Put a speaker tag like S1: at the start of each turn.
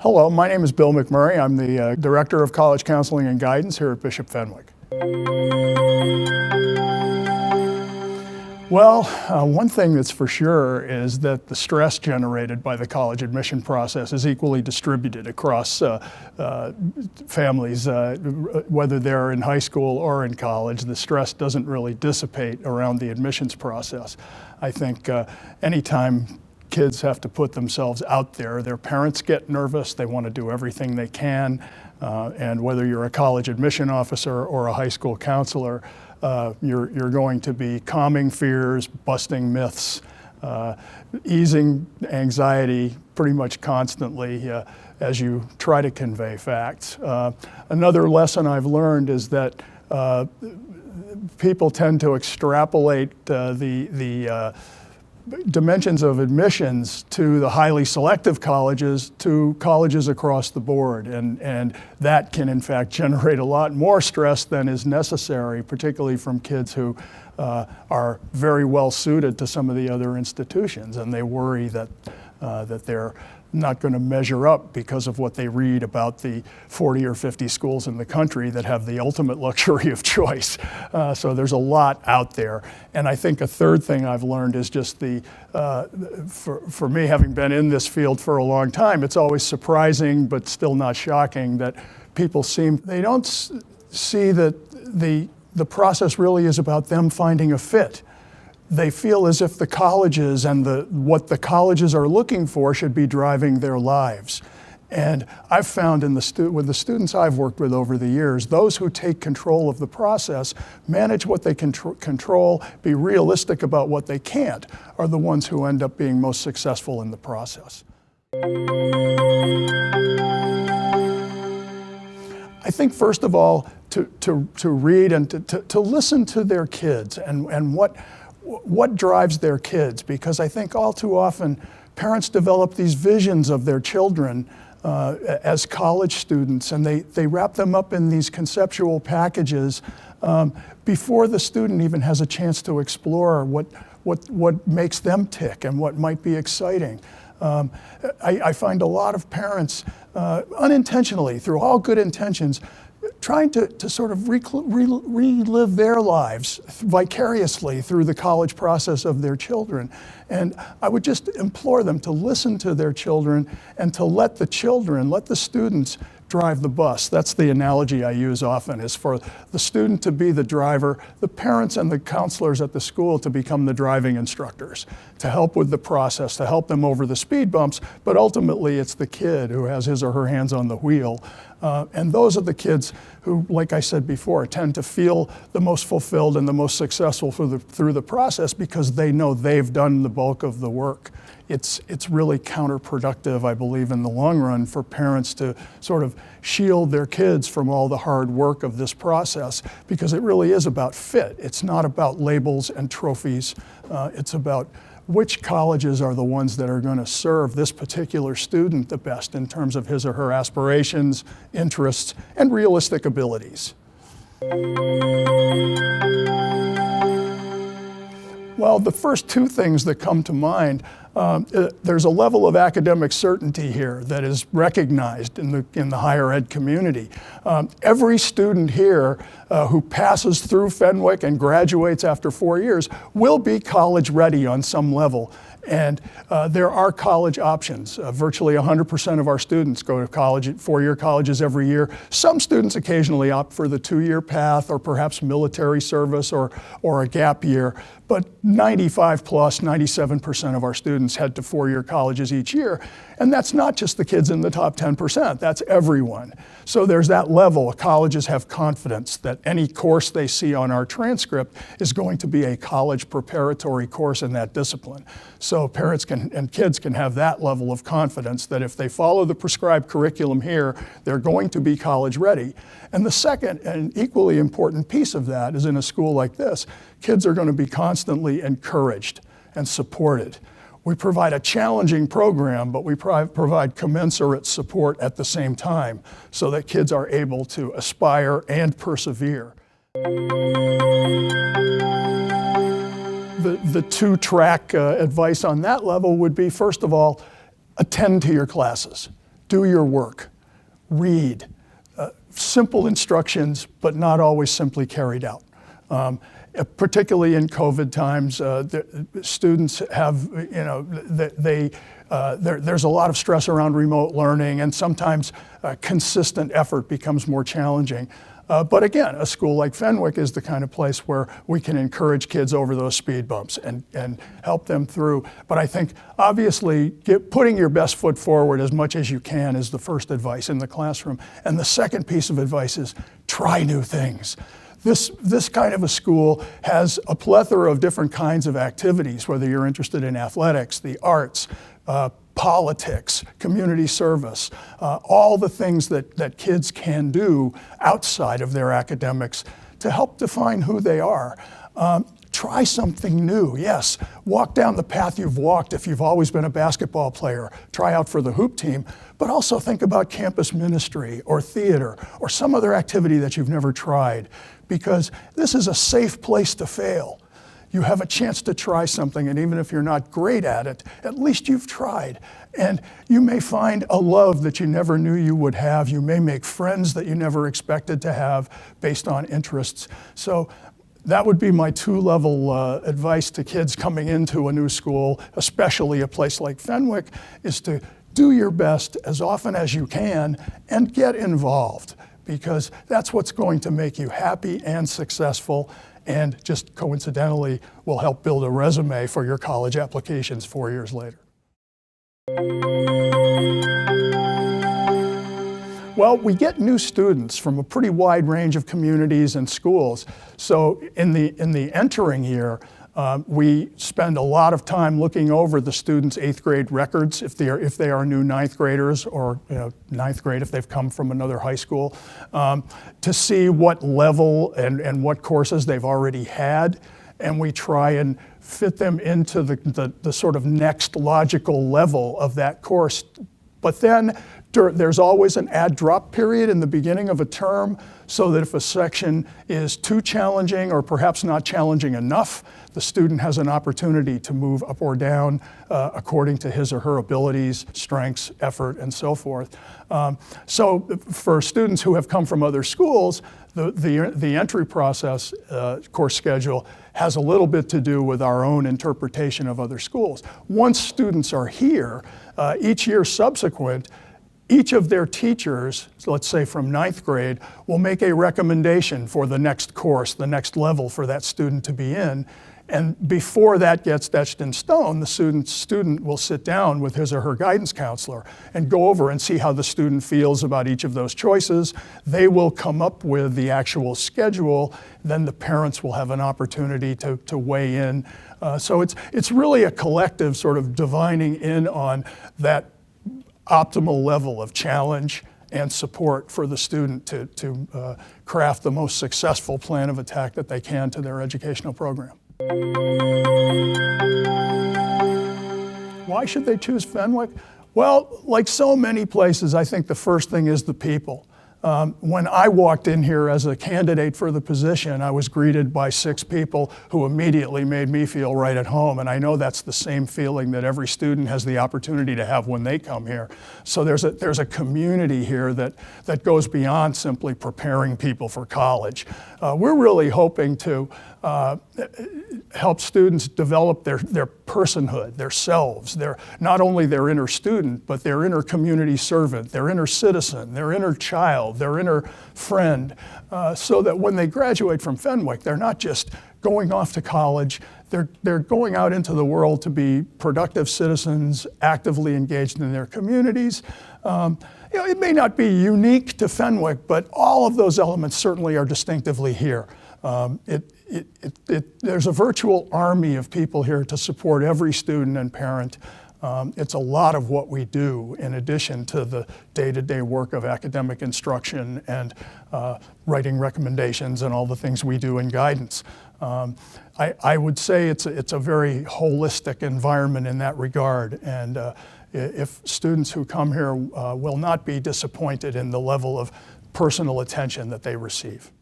S1: Hello, my name is Bill McMurray. I'm the Director of College Counseling and Guidance here at Bishop Fenwick. Well, one thing that's for sure is that the stress generated by the college admission process is equally distributed across families, whether they're in high school or in college. The stress doesn't really dissipate around the admissions process. I think anytime kids have to put themselves out there, their parents get nervous, they want to do everything they can, and whether you're a college admission officer or a high school counselor, you're going to be calming fears, busting myths, easing anxiety pretty much constantly as you try to convey facts. Another lesson I've learned is that people tend to extrapolate the dimensions of admissions to the highly selective colleges to colleges across the board, and that can in fact generate a lot more stress than is necessary, particularly from kids who are very well suited to some of the other institutions, and they worry that they're not going to measure up because of what they read about the 40 or 50 schools in the country that have the ultimate luxury of choice. So there's a lot out there. And I think a third thing I've learned is just for me, having been in this field for a long time, it's always surprising but still not shocking that people they don't see that the process really is about them finding a fit. They feel as if the colleges and what the colleges are looking for should be driving their lives. And I've found with the students I've worked with over the years, those who take control of the process, manage what they can control, be realistic about what they can't, are the ones who end up being most successful in the process. I think first of all, to read and to listen to their kids and what drives their kids, because I think all too often parents develop these visions of their children as college students, and they wrap them up in these conceptual packages before the student even has a chance to explore what makes them tick and what might be exciting. I find a lot of parents unintentionally, through all good intentions, trying to sort of relive their lives vicariously through the college process of their children. And I would just implore them to listen to their children and to let the students drive the bus. That's the analogy I use often, is for the student to be the driver, the parents and the counselors at the school to become the driving instructors, to help with the process, to help them over the speed bumps, but ultimately it's the kid who has his or her hands on the wheel. And those are the kids who, like I said before, tend to feel the most fulfilled and the most successful through the process because they know they've done the bulk of the work. It's really counterproductive, I believe, in the long run for parents to sort of shield their kids from all the hard work of this process, because it really is about fit. It's not about labels and trophies. It's about which colleges are the ones that are going to serve this particular student the best in terms of his or her aspirations, interests, and realistic abilities. Well, the first two things that come to mind, there's a level of academic certainty here that is recognized in the higher ed community. Every student here who passes through Fenwick and graduates after 4 years will be college ready on some level. And there are college options. Virtually 100% of our students go to college, 4-year colleges every year. Some students occasionally opt for the 2-year path or perhaps military service or a gap year. But 97% of our students head to 4-year colleges each year. And that's not just the kids in the top 10%, that's everyone. So there's that level. Colleges have confidence that any course they see on our transcript is going to be a college preparatory course in that discipline. So parents and kids can have that level of confidence that if they follow the prescribed curriculum here, they're going to be college ready. And the second and equally important piece of that is, in a school like this, kids are going to be constantly encouraged and supported. We provide a challenging program, but we provide commensurate support at the same time so that kids are able to aspire and persevere. The two-track advice on that level would be, first of all, attend to your classes. do your work, read. Simple instructions, but not always simply carried out. Particularly in COVID times, students have, there's a lot of stress around remote learning, and sometimes consistent effort becomes more challenging. But again, a school like Fenwick is the kind of place where we can encourage kids over those speed bumps and help them through. But I think obviously putting your best foot forward as much as you can is the first advice in the classroom. And the second piece of advice is try new things. This kind of a school has a plethora of different kinds of activities, whether you're interested in athletics, the arts, politics, community service, all the things that kids can do outside of their academics to help define who they are. Try something new, yes. Walk down the path you've walked if you've always been a basketball player. Try out for the hoop team, but also think about campus ministry or theater or some other activity that you've never tried, because this is a safe place to fail. You have a chance to try something, and even if you're not great at it, at least you've tried. And you may find a love that you never knew you would have. You may make friends that you never expected to have based on interests. So that would be my two-level advice to kids coming into a new school, especially a place like Fenwick, is to do your best as often as you can and get involved, because that's what's going to make you happy and successful, and just coincidentally will help build a resume for your college applications 4 years later. Well, we get new students from a pretty wide range of communities and schools. So in the entering year, we spend a lot of time looking over the students' 8th grade records if they are new 9th graders, or 9th grade if they've come from another high school, to see what level and what courses they've already had. And we try and fit them into the sort of next logical level of that course. But then there's always an add-drop period in the beginning of a term, so that if a section is too challenging or perhaps not challenging enough, the student has an opportunity to move up or down according to his or her abilities, strengths, effort, and so forth. So for students who have come from other schools, the entry process course schedule has a little bit to do with our own interpretation of other schools. Once students are here, each year subsequent, each of their teachers, so let's say from 9th grade, will make a recommendation for the next course, the next level for that student to be in. And before that gets etched in stone, the student will sit down with his or her guidance counselor and go over and see how the student feels about each of those choices. They will come up with the actual schedule. Then the parents will have an opportunity to weigh in. So it's really a collective sort of divining in on that optimal level of challenge and support for the student to craft the most successful plan of attack that they can to their educational program. Why should they choose Fenwick? Well, like so many places, I think the first thing is the people. When I walked in here as a candidate for the position, I was greeted by 6 people who immediately made me feel right at home. And I know that's the same feeling that every student has the opportunity to have when they come here. So there's a community here that goes beyond simply preparing people for college. We're really hoping to help students develop their personhood, their selves, not only their inner student, but their inner community servant, their inner citizen, their inner child, their inner friend, so that when they graduate from Fenwick, they're not just going off to college, they're going out into the world to be productive citizens, actively engaged in their communities. It may not be unique to Fenwick, but all of those elements certainly are distinctively here. There's a virtual army of people here to support every student and parent. It's a lot of what we do in addition to the day-to-day work of academic instruction and writing recommendations and all the things we do in guidance. I would say it's a very holistic environment in that regard, and if students who come here will not be disappointed in the level of personal attention that they receive.